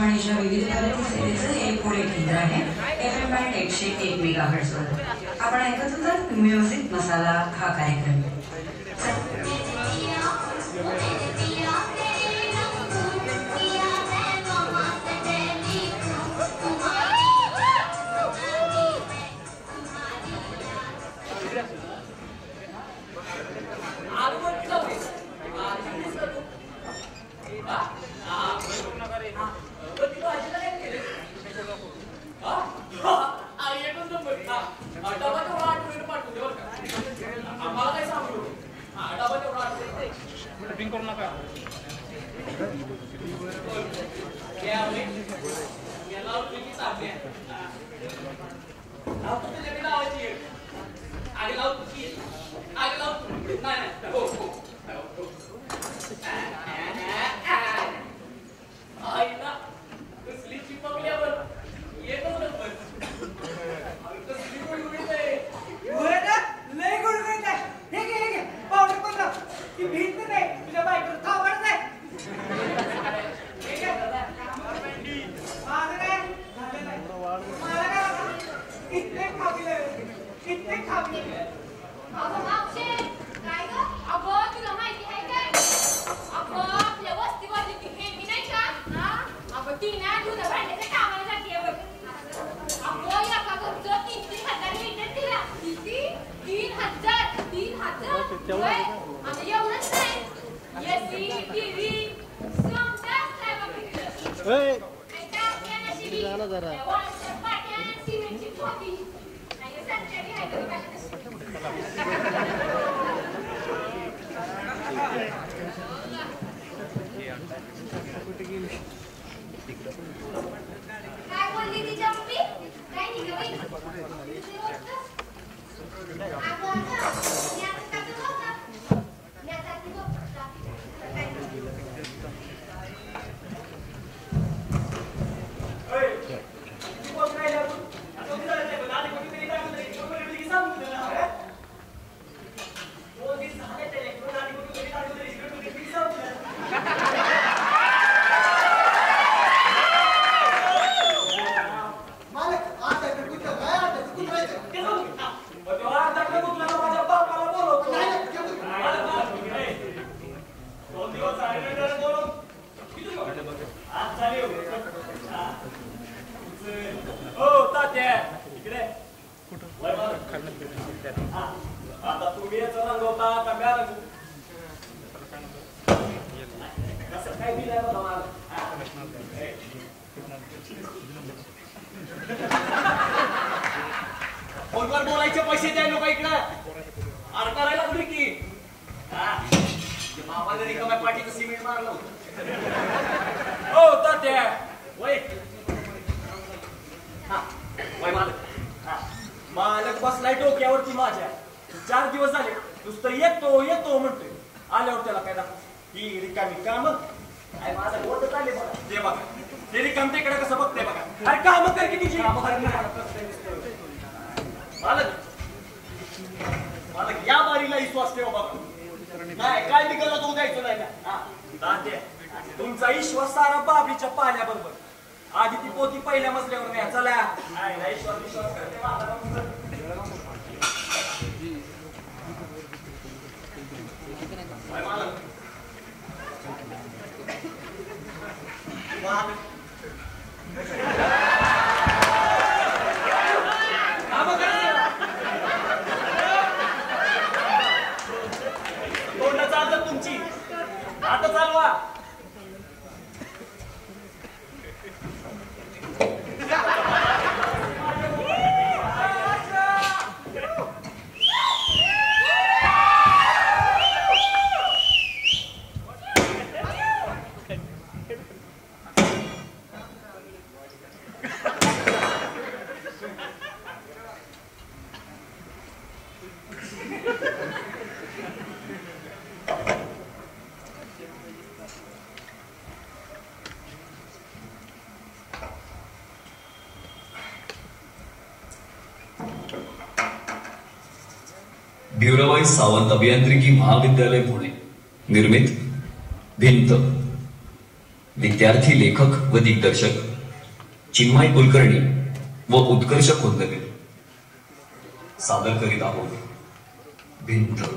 आकाशवाणीच्या विविध भारती सेवेचं हे पुणे केंद्र आहे. FM बँड 101 मेगाहर्ट्झ वर आपण ऐकत होता म्युझिक मसाला हा कार्यक्रम. भिवराबाई सावंत अभियांत्रिकी महाविद्यालय पुणे निर्मित भिंत विद्यार्थी लेखक व दिग्दर्शक चिन्मय कुलकर्णी व उत्कर्ष खोंदके सादर करीत आहोत भिंत.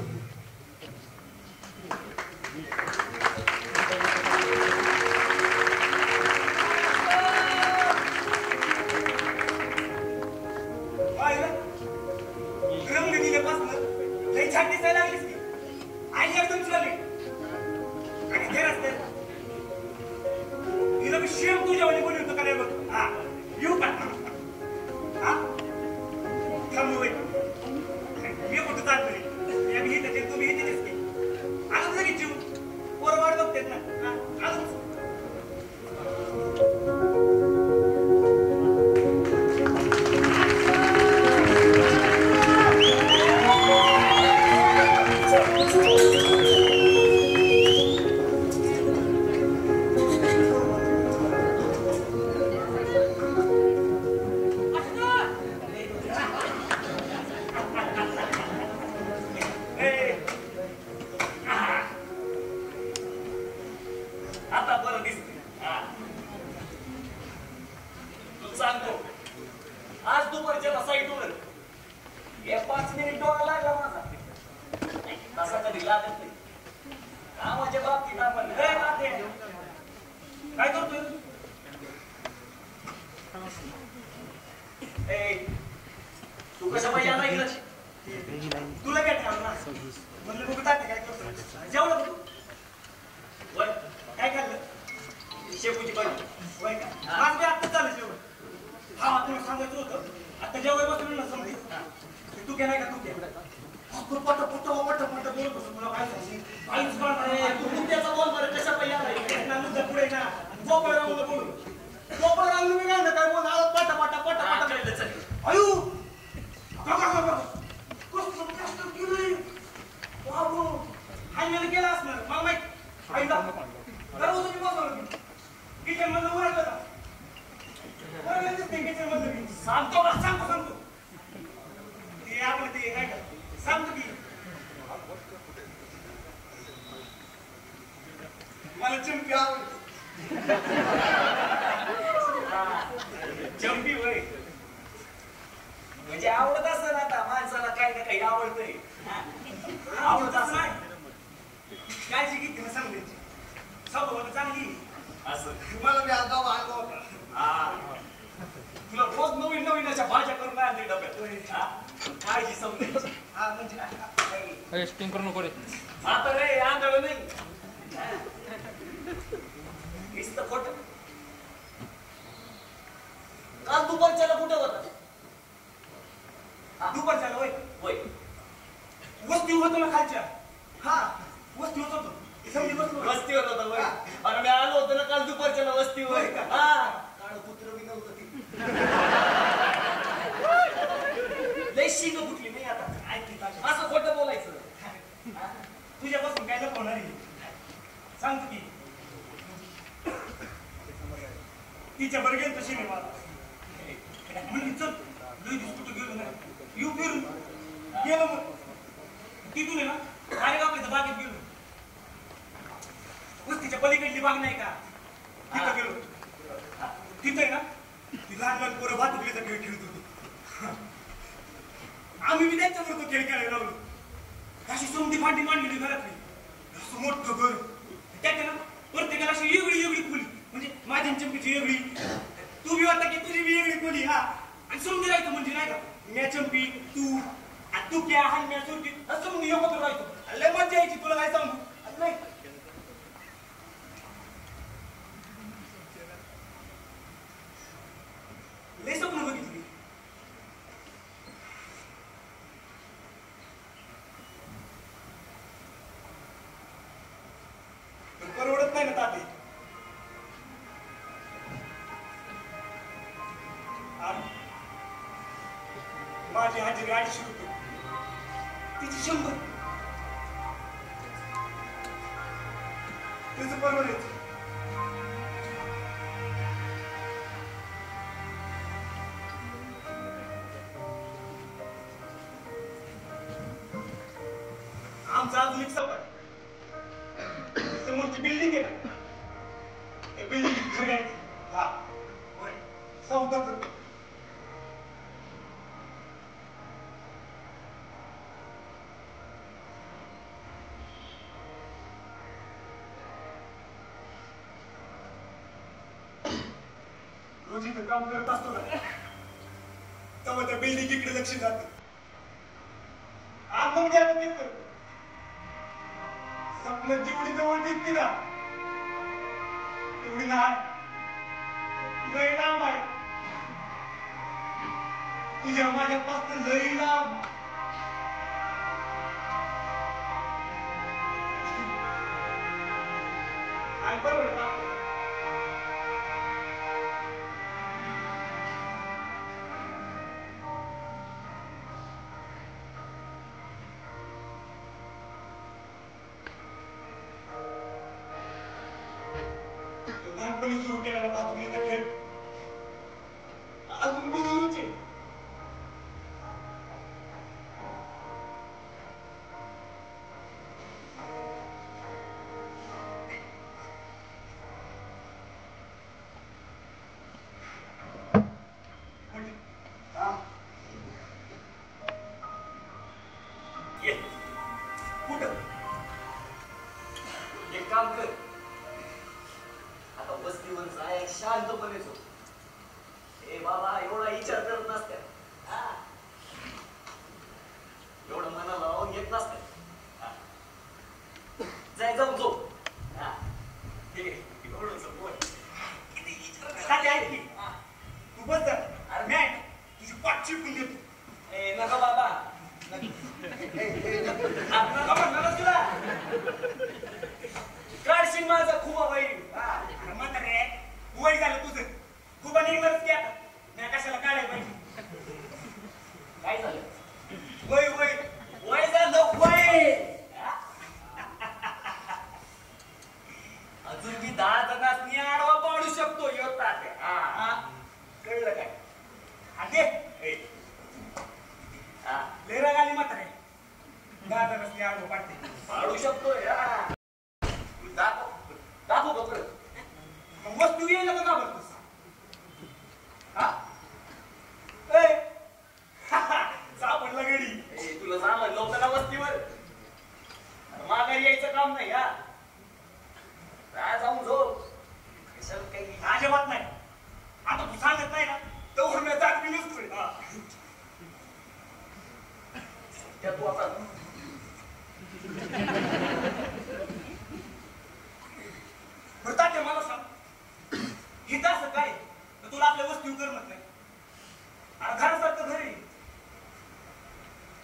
माझी हजेरी 800 रुपये तिची 100 त्याचं परवडायचं. आमचा अजून एक सफर समोरची बिल्डिंग आहे ना, हा होय चौथाच रोज इथं काम करत असतो ना तेव्हा त्या बिल्डिंगीकडे लक्ष जात मग द्या तिथं स्वप्न जेवढी जवळ दिसते ना तेवढी नाही लय लांब आहे तुझ्या माझ्यापासून लय लांब काय बरोबर आहे ना लहानपणी सुरू केलेला बातमीचा खेळ अजून बुजुर्गच आहे कुठं एक काम कर आता वस्तीवर जाय शांतपणे झोप ए बाबा एवढा विचार करत नसत्या एवढं मनाला लावून घेत नसत्या जाय जाऊन झोप एवढं झोप किती विचार आहे की तू बस जा अरे मॅट तुझी पाठ चिपकून देतो ए नका बाबा नका तुला काढशील माझा खुबा बाई म्हणत रे वय झालं तुझं खुबा निघणारच की आता मी कशाला काढाय पाहिजे काय झालं वय वय वय झालं वय अजून मी 10 जणांनी आडवा पाडू शकतो योतात कळलं काय आगे लेरा गाली मत रे 10 जणांनी आडवा पाडते पाडू शकतोय दाखव बघ वस्तू येईल का बघतोस सापडला गडी तुला सामान लवकर ना वस्तीवर माघारी यायचं काम नाही जाऊन झोप काही अजिबात नाही आता तू सांगत नाही ना तर मी जात मी नसतोय तू आता तात्या मला सांग हित असं काय तर तुला आपल्या वस्तीवर करमत नाही आणि घरासारखं घर आहे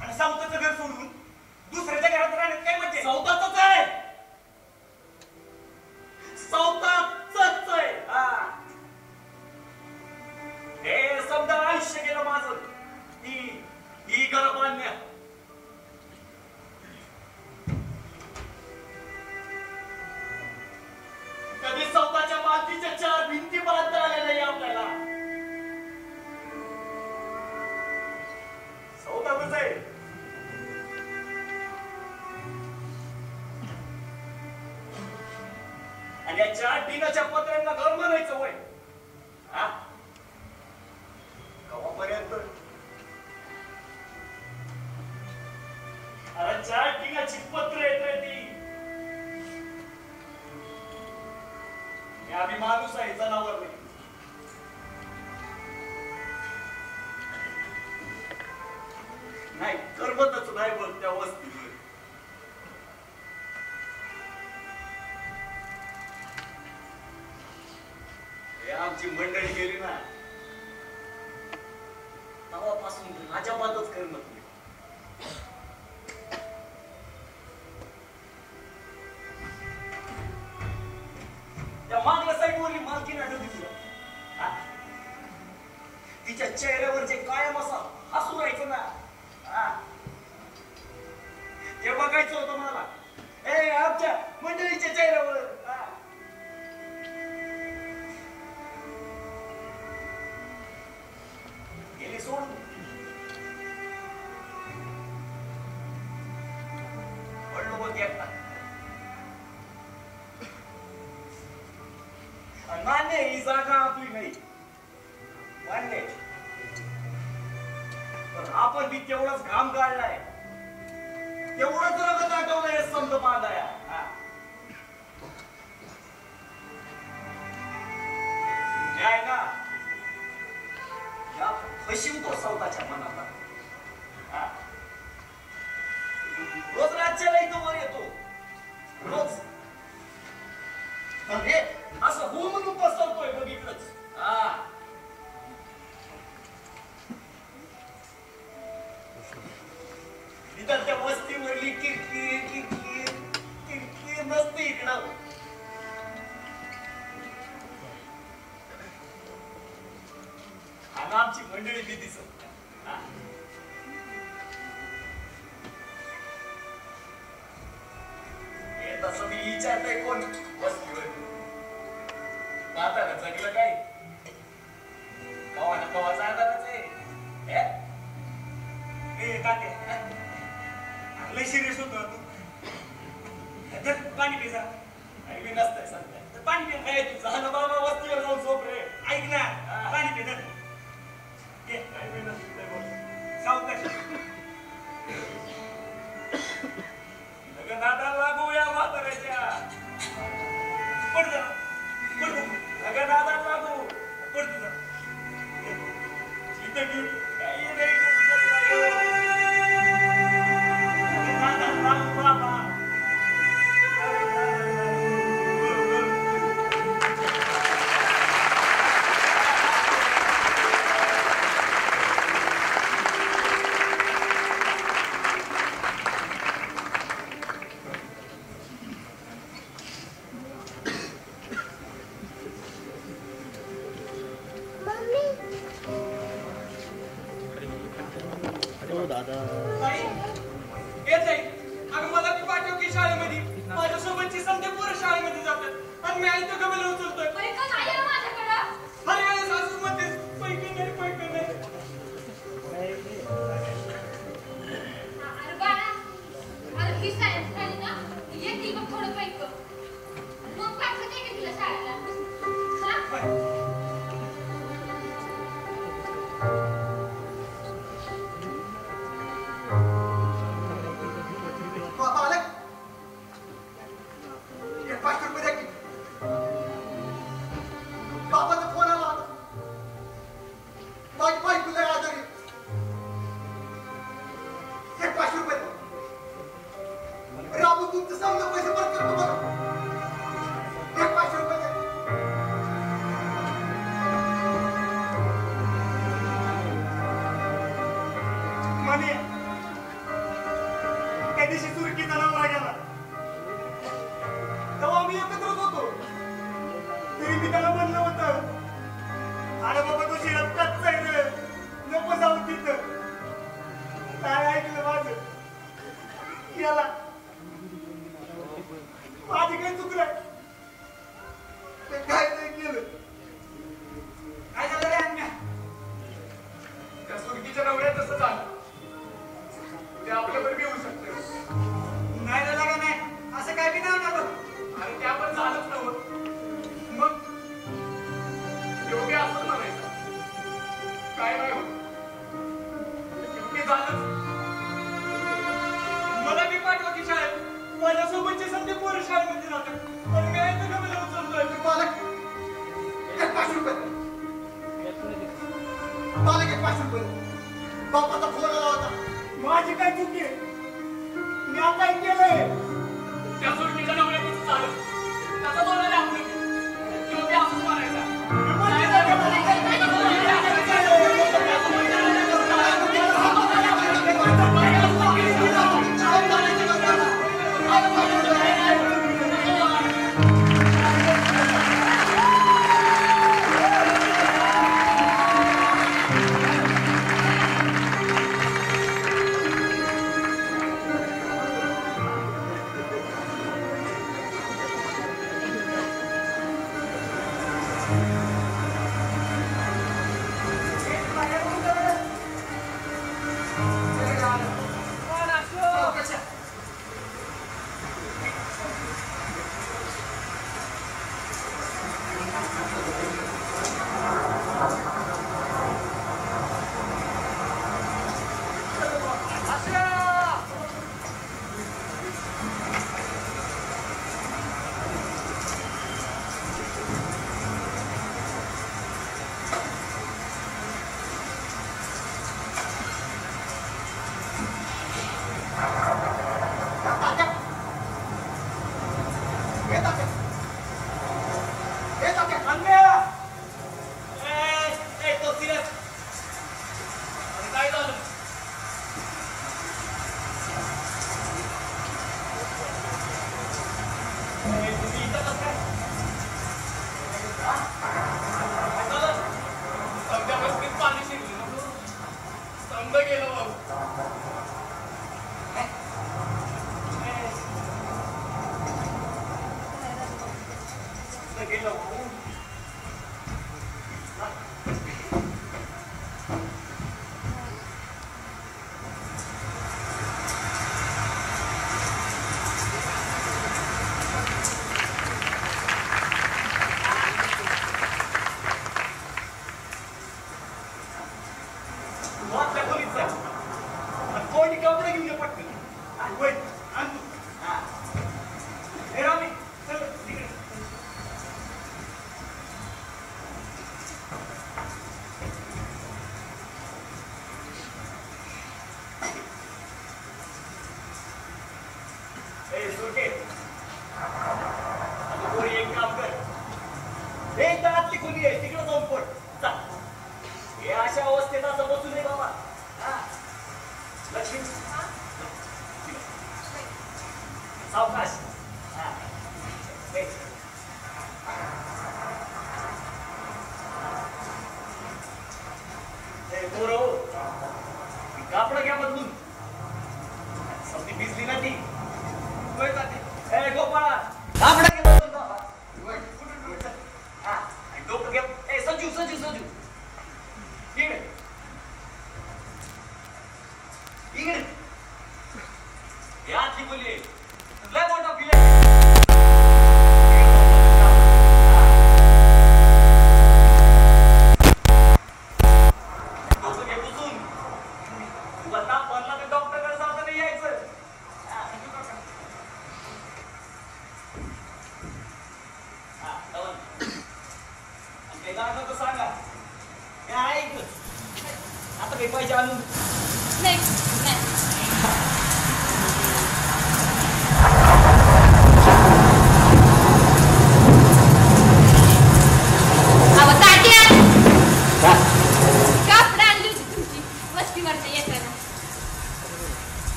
आणि सावताचं घर सोडून दुसऱ्याच्या घरात राहण्यात काय मजा सावताच आहे सावताच आहे हे समजा आयुष्य गेलं माझं ही घर बांधण्या कधी स्वतःच्या मातीच्या 4 भिंती बांधता आल्या नाही आपल्याला स्वतःच आहे आणि या 4 टिनाच्या पत्र्यांना घर म्हणायचं वय कवापर्यंत अरे 4 टिनाची पत्र येत ती आम्ही माणूस आहे जनावर नाही करमतच नाही बोल त्या वस्तीवर आमची मंडळी गेली ना तेव्हापासून माझ्याबातच करमत नाही मागल्या साईडवरली मालकीण आठवली तुला तिच्या चेहऱ्यावर जे कायम असा हसू राहायचं ना ते बघायचं होतं मला आमच्या मंडळीच्या चेहऱ्यावर गेली सोडून पडलो बघ एकटा मान्य ही जागा आपली नाही मान्य पण आपण बी तेवढाच घाम काढलाय तेवढंच रगत दाखवलंय संत बांधाया आहे ना या फशिवतो स्वतःच्या मनाला रोज राज्याला इथं वर येतो रोज हे असं हो म्हणून पसरतोय बघितलंच इथं त्या वस्तीवरली किरकिर नसते इकडं आणि आमची मंडळी बी दिसत हे तसं मी विचारतोय कोण वस्तीवर म्हातारा जगलं काय कवा ना कवाचा आधारच आहे लय सिरियस होतो तू पाणी पिजा आणि मी नसतंय सध्या पाणी पिऊन काय तू झालं बाबा वस्तीवर जाऊन झोप रे ऐक ना पाणी पिजा नादाला लागू या म्हाताऱ्याच्या पड जरा नादाला लागू पड तुझा इथे मी काही नाही नादाला लागू बाबा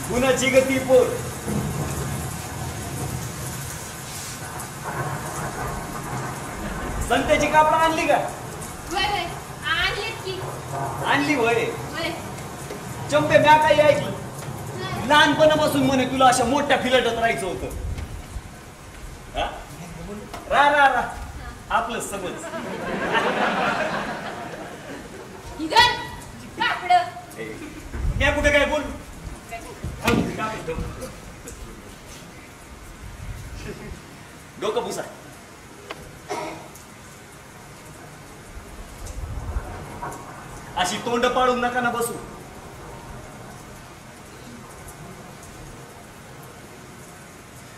गुणाची गती पोर संत्याची कापड आणली का? आणली होय. चंपे म्या काही ऐकली लहानपणापासून म्हणे तुला अशा मोठ्या फिलटत राहायचं होतं. रा रा रा आपलं समज मी कुठे काय बोल डोकं पुसा. अशी तोंड पाडून नका ना बसू.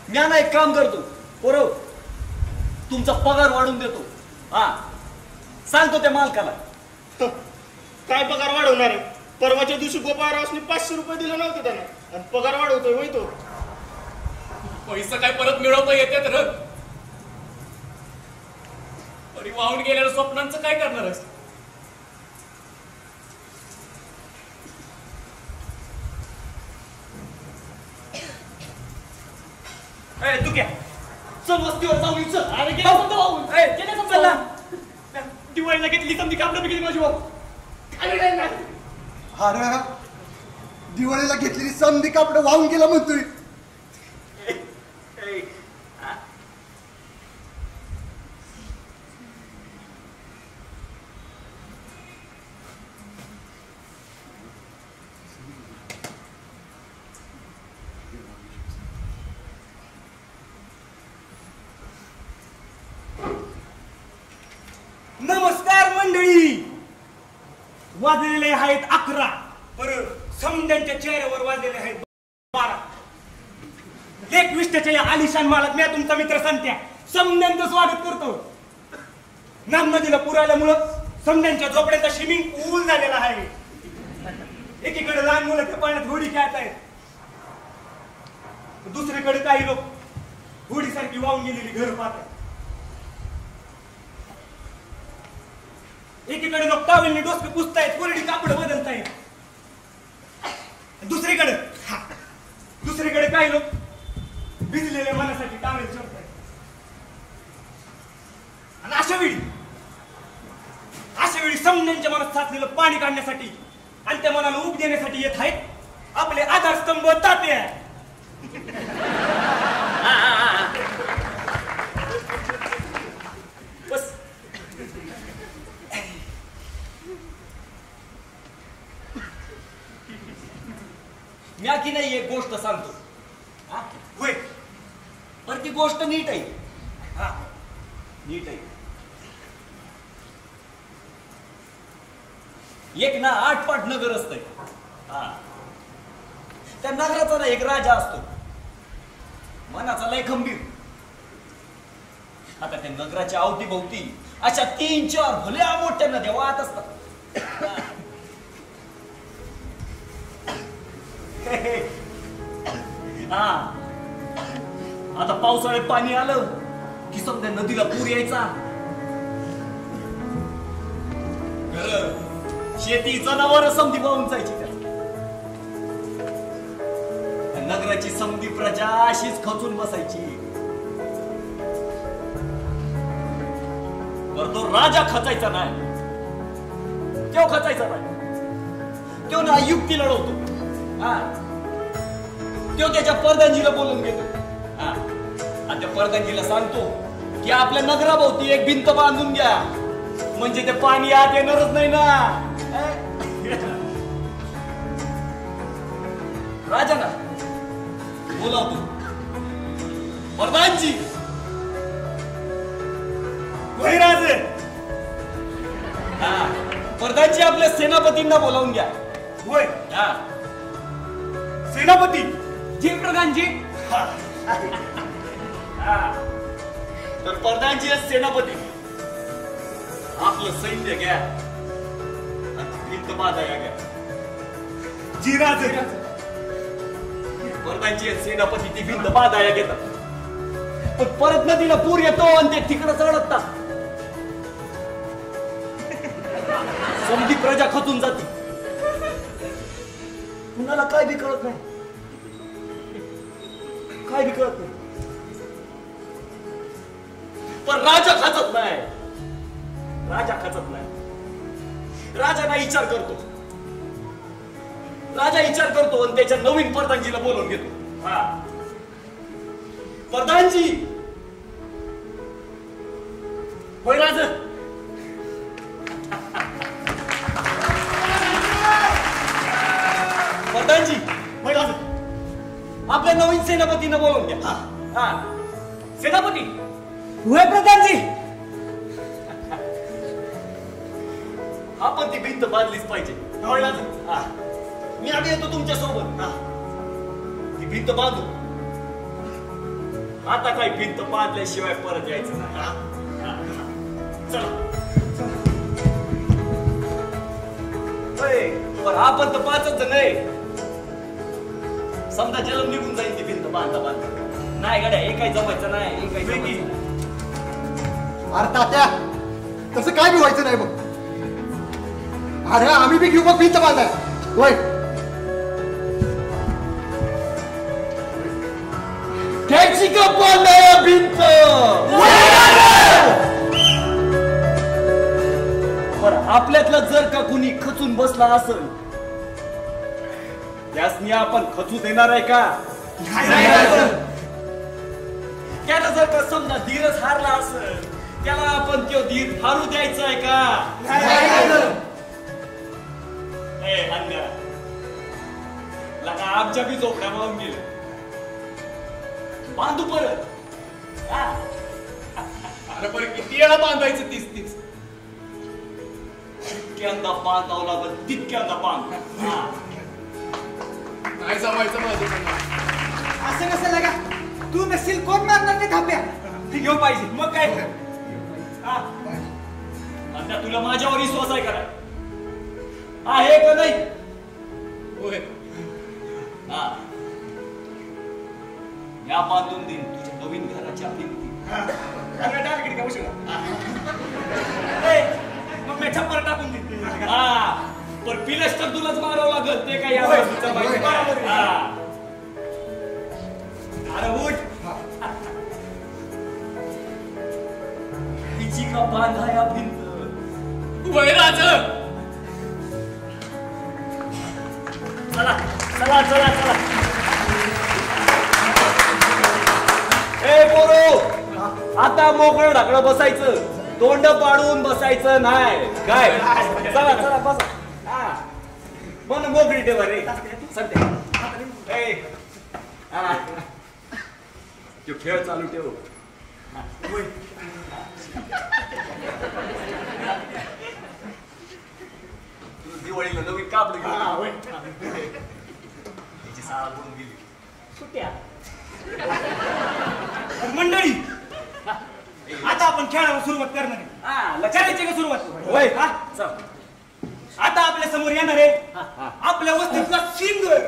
मी ना एक काम करतो पोरं तुमचा पगार वाढवून देतो. हा सांगतो त्या मालकाला. काय पगार वाढवणार आहे? परवाच्या दिवशी गोपाळरावने 500 रुपये दिले नव्हते त्यांना आणि पगार वाढवतोय होय तो. पैसा काय परत मिळवता येते तर आणि वाहून गेलेल्या स्वप्नांचं काय करणार आहेस? तू क्या चल वस्तीवर जाऊ चल. अरे गेला होता वाहून. चल दिवाळीला घेतली समजी कापड गेली माझी भाऊ. अरे दिवाळीला घेतलेली समधी कापड वाहून गेला म्हणतोय. नमस्कार मंडळी. वाजलेले आहेत 11 बरं समद्यांच्या चेहऱ्यावर वाजलेले आहेत 12. एकविष्टाच्या या आलिशान मालक मी तुमचा मित्र संत्या समद्यांचं स्वागत करतो. नाम नदीला पूर आल्यामुळं समद्यांच्या झोपड्याचा स्विमिंग पूल झालेला आहे. एकीकडे लहान मुलं त्या पाण्यात होडी खेळत आहेत. दुसरीकडे काही लोक होडीसारखी वाहून गेलेली घर पाहतात. एकीकडे लोक टावेलने डोसके पुसतायत, कोरडी कापड बदलतायत. दुसरीकडे काही लोक भिजलेल्या मनासाठी टावेल चोरताय. आणि अशा वेळी समण्यांच्या मनात साचलेलं पाणी काढण्यासाठी आणि त्या मनाला ऊब देण्यासाठी येत आहेत आपले आधारस्तंभ तात्या. बस मी की नाही एक गोष्ट सांगतो. होय पण ती गोष्ट नीट आहे. हा नीट आहे. एक ना 8 पाट नगर असतंय. त्या नगराचा ना एक राजा असतो, मनाचा लय खंबीर. आता त्या नगराच्या अवतीभोवती अशा 3-4 भल्या मोठ्या नद्या वाहत असतात. हा आता पावसाळ्यात पाणी आलं की समजा नदीला पूर यायचा. शेती जनावर समधी वाहून जायची. त्या नगराची समधी प्रजा अशीच खचून बसायची. तर तो राजा खचायचा नाही. तो खचायचा नाही. तो ना युक्ती लढवतो. तो त्याच्या परदांजीला बोलून घेतो. आणि त्या परदांजीला सांगतो की आपल्या नगराभोवती एक भिंत बांधून घ्या, म्हणजे ते पाणी आत येणारच नाही ना. राजा ना बोलावतो, परदांजी. राजे परदांजी आपल्या सेनापतींना बोलावून घ्या. होय सेनापती जी प्रधानजी. तर परदानजी सेनापती आपलं सैन्य घ्या आणि भिंत बांधाया घ्या. जी राजे. परदानजी सेनापती ती भिंत बांधाया घेतात. पण परत नदीला पूर येतो आणि ते तिकडं चढतात. समधी प्रजा खचून जाते. कुणाला काय बी कळत नाही. काय बी कळत नाही. पण राजा खचत नाही. राजा खचत नाही. राजा ना विचार करतो. राजा विचार करतो आणि त्याच्या नवीन परदानजीला बोलवून घेतो. परदानजी. होय राजा. परदानजी. होय राजा. आपल्या नवीन सेनापतींना बोलवून घ्या. सेनापती. होय प्रधानजी. आपण ती भिंत बांधलीच पाहिजे. मी आधी येतो तुमच्या सोबत. ती भिंत बांधू. आता काही भिंत बांधल्याशिवाय परत यायचं नाही. चला. पण आपण तर 5च जण आहे. समजा जलम निघून जाईल ती भिंत बांधता बांधता. नाही गड्या, हे काही जमायचं नाही. हे काही जमायचं नाही. अरे तात्या, तसं काय बी व्हायचं नाही बघ. अरे आम्ही बी घेऊ बघ भिंत बांधाय. होय त्याची का बांधाया भिंत. बरं, आपल्यातलं जर का कुणी खचून बसला असेल, त्यासनी आपण खचू देणार आहे का? त्याला जर का समजा धीरच हारला असेल, त्याला आपण तो धीर हारू द्यायचा आहे का? लगा आमच्या बी झोपड्या वाहून गेलं. बांधू परत. अरे बरं, किती वेळा बांधायचं? 30 जितक्यांदा बांधावं लागल तितक्यांदा बांध. नाही जमायचं माझं. असं कसं लागा? तू नसेल कोण मारणार नाही थांब्या. ती घेऊ पाहिजे. मग काय? आता तुला माझ्यावर विश्वास आहे का? आहे का नाही? होय. या बांधून देईन तुझ्या नवीन घराच्या भिंती. मग मी छप्पर टाकून देईन. पण पिलस तर तुलाच मारावं लागल. ते काय या अरे उठ. तुझा बांधाया भिंत. वैराज चला चला चला चला. ए पोरो, आता मोकळं ढाकळं बसायचं, तोंड पाडून बसायचं नाही. काय चला चला बसा. हा मन मोकळी ठेवा रे सध्या. ए हा तो खेळ चालू ठेव. दिवाळीला नवीन कापड तिची शाळा बुडून गेली. सुट्या मंडळी, आता आपण खेळाला सुरुवात करणार आहे. खेळायची का सुरुवात? होय. हा? आता आपल्या समोर येणार आहे आपल्या वस्तीतला सिंगर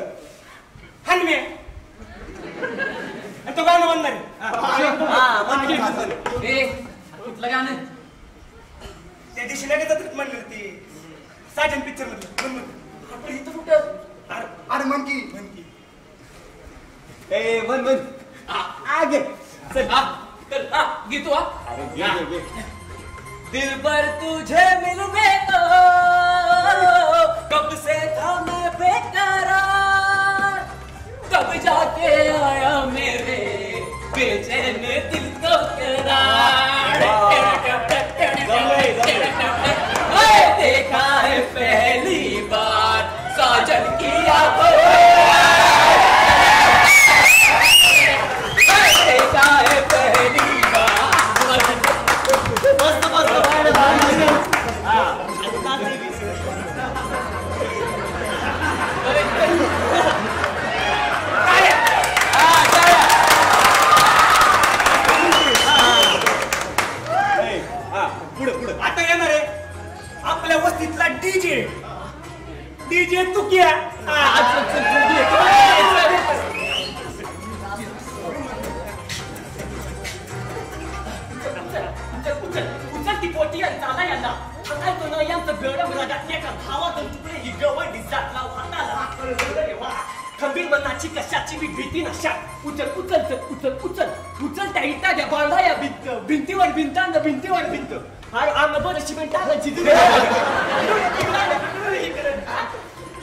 हनमे, आणि तो गाणं म्हणणार आहे. कुठलं गाणं? त्या दिवशी लगेच म्हणलं ते साजन पिक्चर मधलं. आपण इथं कुठं? अरे म्हण की ए मन मन आगे चल कर गीतो हा. अरे घे घे. दिल पर तुझे मिल गए तो कब से था मैं बेकरार, तब जाके आया मेरे बेचैन दिल को करार. देखा है पहली बार साजन की आंखों, देखा है पहली बार. मस्त मस्त. पुढे पुढे आता येणार आहे आपल्या वस्तीतला डीजे डीजे तुकिया. उचल ती पोटी आणि चाला यांना. काय तो ना यांचं बेवडं मराठी एका भावातून तुकडे ही गवळ दिसतात लाव हाताला. खंबीर मनाची कशाची बी भीती नशा. उचल उचल उचल उचल उचल त्या इटाच्या बांधाया भिंत, भिंतीवर भिंतांत भिंतीवर भिंत. अरे अंग बरं शिमेंट टाकायची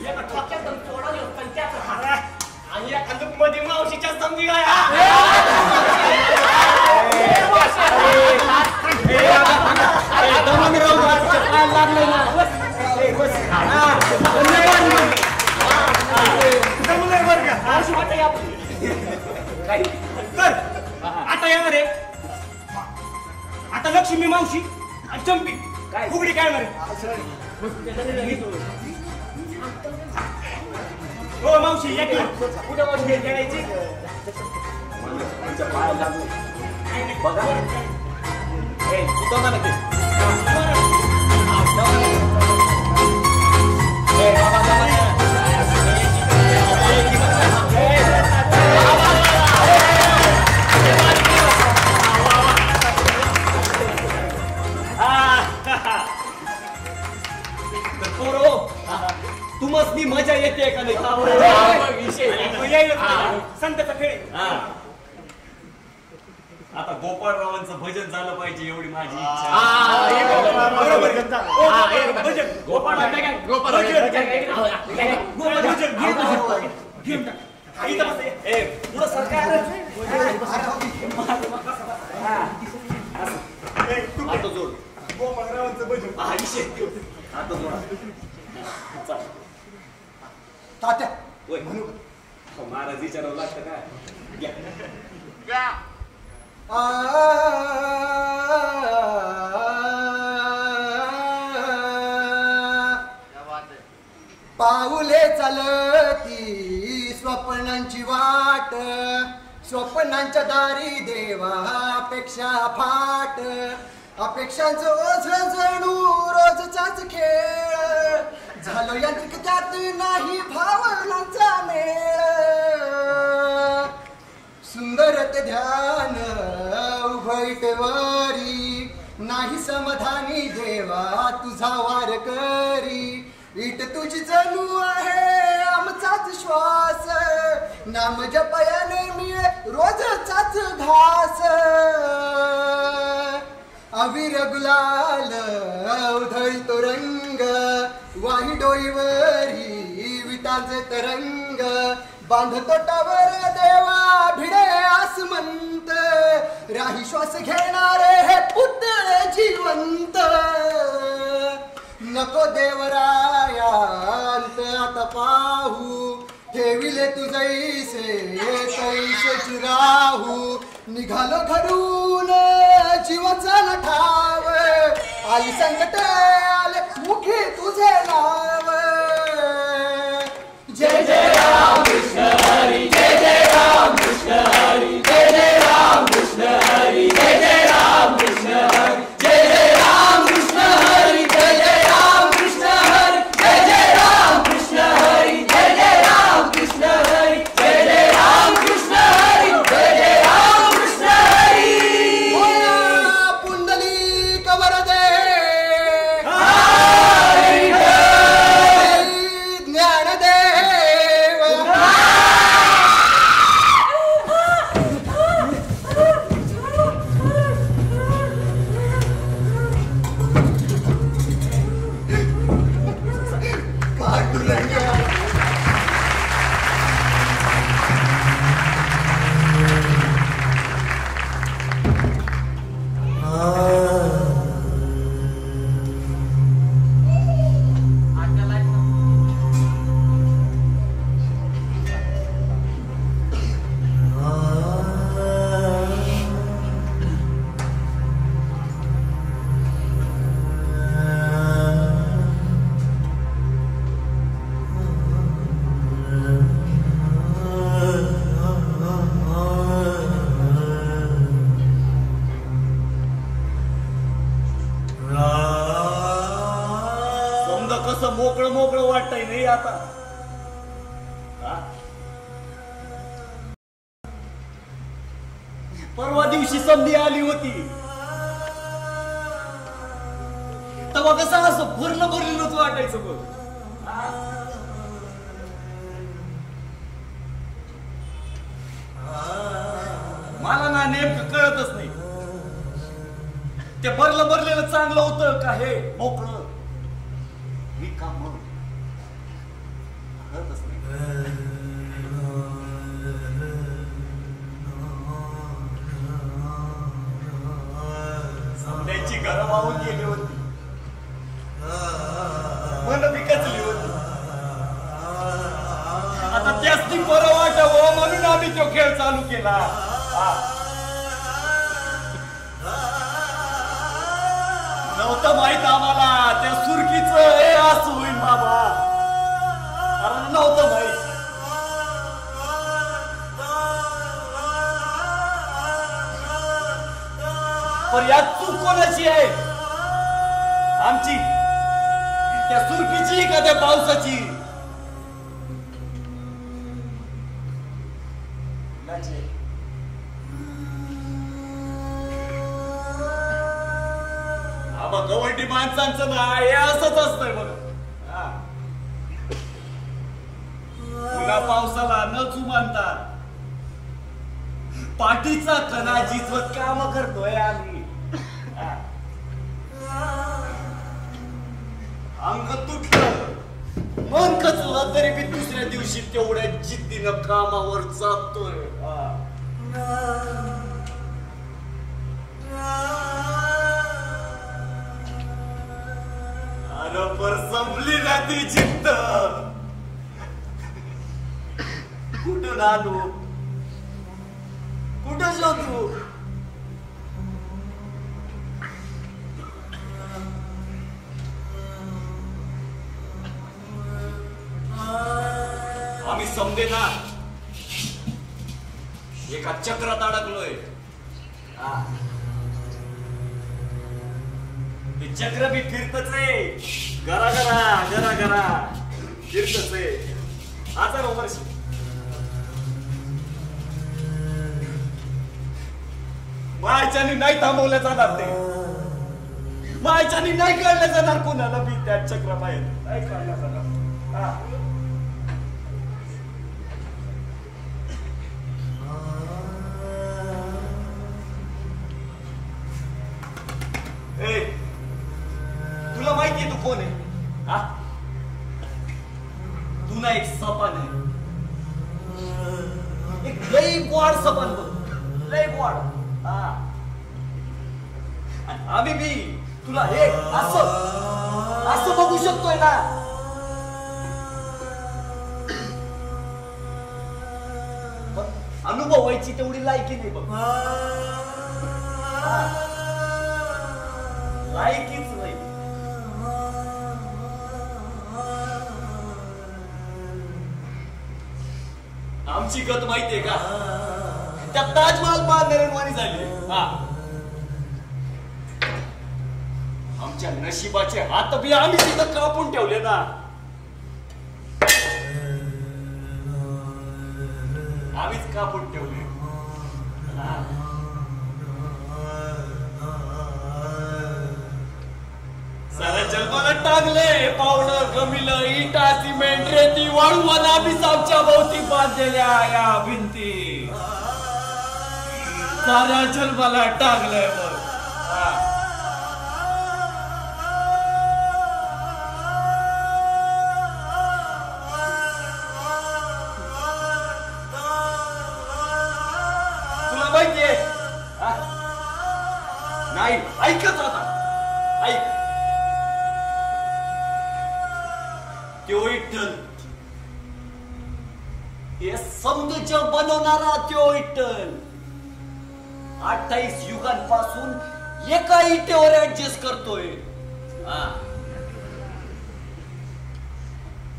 एका ठोक्यात तोडालं संत्याचं हारा आणि या खंदूक मध्ये मावशीच्या समजी गाय. तर आता येणार आहे आता लक्ष्मी मावशी आणि चंपी काय फुगडी काय येणार आहे. हो मावशी या की कुठं मावशी खेळायची. बघा ए तू ना नक्की. तुमच मी मजा येते का नाही. संतचा खेळ. आता गोपाळरावांचं भजन झालं पाहिजे एवढी माझी इच्छा. पुढं सरकार आता जोड गोपाळरावांचं भजन. आता जोडा. तात्या होय म्हणू महाराज विचारावं लागतं काय. घ्या. पाऊले चालती स्वप्नांची वाट, स्वप्नांच्या दारी देवा अपेक्षा फाट. अपेक्षांचं ओझ जणू रोजचाच खेळ, झालो यांत्रिक त्यात नाही भावनांचा मेळ. सुंदर ते ध्यान उभयटवारी, नाही समाधानी देवा तुझा वार करी. इट तुझी जणू आहे आमचाच श्वास, नाम जपयाने मिळे रोजचाच घास. अबीर गुलाल उधळी तो रंग वाही डोईवरी विटांचे तरंग बांधतो टावर देवा भिडे आसमंत राही श्वास घेणारे हे पुतळे जिवंत नको देवरायांत आता पाहू ठेविले तुझैसे तैसे राहू निघालो घरून जीवाचा नठाव आली संकट आले मुखी तुझे नाव जय जय राम कृष्ण हरी जय जय राम कृष्ण हरी जय जय राम कृष्ण हरी जय जय राम कृष्ण हरी जय जय राम कृष्ण हरी जय जय राम कृष्ण हरी जय जय राम कृष्ण हरी जय जय राम कृष्ण हरी जय जय राम कृष्ण हरी जय जय राम कृष्ण हरी पुंडलिक वरदे मोकळं मोकळं वाटतंय नाही आता परवा दिवशी संधी आली होती तेव्हा कसं असं भरलं भरलेलंच वाटायचं बघ मला ना नेमकं कळतच नाही ते भरलं भरलेलं चांगलं होतं का हे मोकळं मी काम कळतच नाही समजायची घरं वाहून गेली होती मन विकचली होती आता जास्ती बरं वाटावं म्हणून आम्ही तो खेळ चालू केला नव्हतं माहित आम्हाला त्या सुरकीचं हे असं होईल बाबा कारण नव्हतं माहित पण यात चूक कोणाची आहे आमची त्या सुरकीची का त्या पावसाची गवंडी माणसांचं नाही असंच असतंय बघ पुन्हा पावसाला न जुमानता पाठीचा खना जिजवत काम करतोय आम्ही अंग तुटलं मन खचलं तरी मी दुसऱ्या दिवशी तेवढ्या जिद्दीनं कामावर जातोय पर संपली ना ती जिद्द कुठून आणू कुठं शोधू आम्ही समजे ना एका चक्रात अडकलोय चक्र भी फिरतच आहे गरा गरा गरा गरा फिरतच आहे हजारो वर्ष मायच्यानी नाही थांबवलं जाणार ते मायच्यानी नाही काढलं जाणार कोणाला बी त्या चक्राबाहेर नाही काढलं जाणार सपान आहे एक लई गोड सपान बघ लई गोड हा आम्ही बी तुला हे असं बघू शकतोय ना अनुभव व्हायची तेवढी लायकी नाही बघ लायकीच नाही आमची गत माहितीये का त्या ताजमहाल बांधणाऱ्यांवानी झाली हा आमच्या नशिबाचे हात बी आम्ही तिथं कापून ठेवले ना आम्हीच कापून ठेवले सारा जन्माला टाकले पावडं गमिलं इटा सिमेंट रेती वाळू आम्हीच आमच्या भोवती बांधलेल्या या भिंती साऱ्या जन्माला टाकलंय बघ माहितीये नाही ऐकत आता ऐक त्यो विठ्ठल हे सौंदर्य बनवणारा त्यो विठ्ठल 28 युगांपासून एका इटेवर ऍडजस्ट करतोय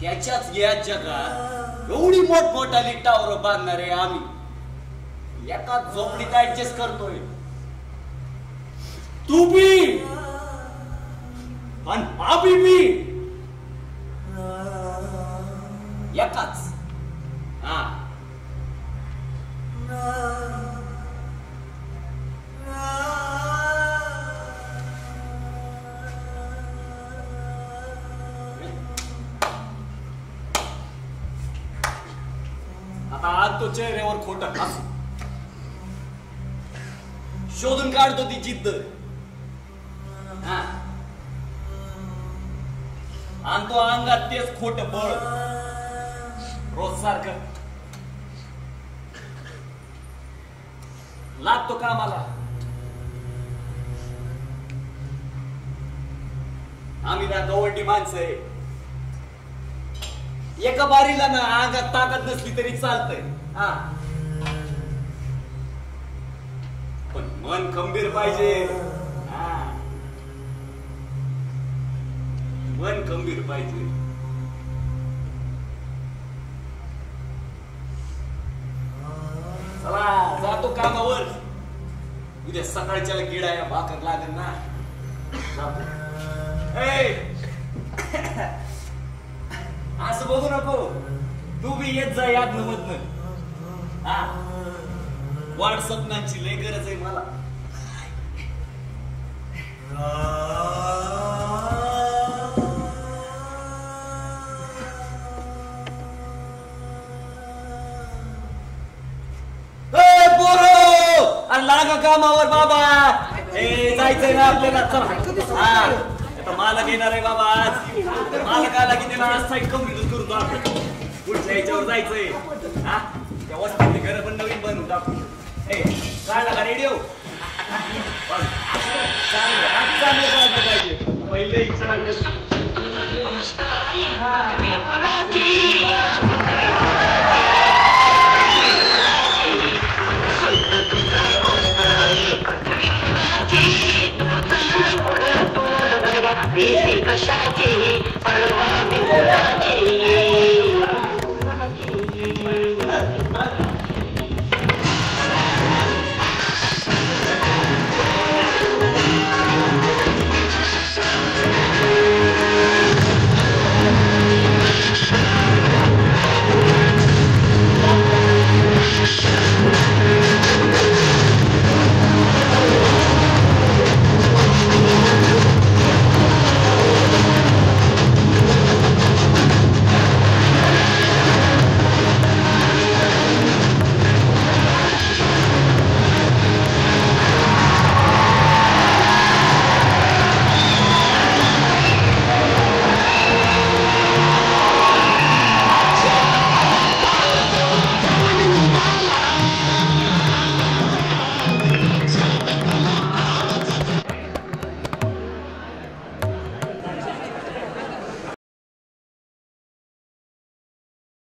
त्याच्याच या जगात एवढी मोठमोठाली टावर बांधणारे आम्ही एका झोपडीत ऍडजस्ट करतोय तू बी आणि आम्ही बी एकाच हा आता आज तो चेहऱ्यावर खोटा हसू शोधून काढतो ती जिद्द आणि तो अंगात तेच खोट बळ रोज सारखं लागतो कामाला आम्ही ना गवंडी माणसं आहे एका बारीला ना अंगात ताकद नसली तरी चालतंय हा पण मन खंबीर पाहिजे मन खंबीर पाहिजे चला जातो कामावर उद्या सकाळच्याला गिडाया भाकर लागेल ना असं बघू नको तू बी येत जा याद मधनं हा वाढ स्वप्नांची लय गरज आहे मला लागा कामावर बाबा जायचंय ना आपल्याला चला मालक येणार आहे बाबा आज मालकाला किती ना साईड कम्प्लीट करून आपण पुढच्या याच्यावर जायचंय हा त्या वस्तीतली घर पण नवीन बनवून टाकू काढला का रेडिओ चांगलं पाहिजे पहिले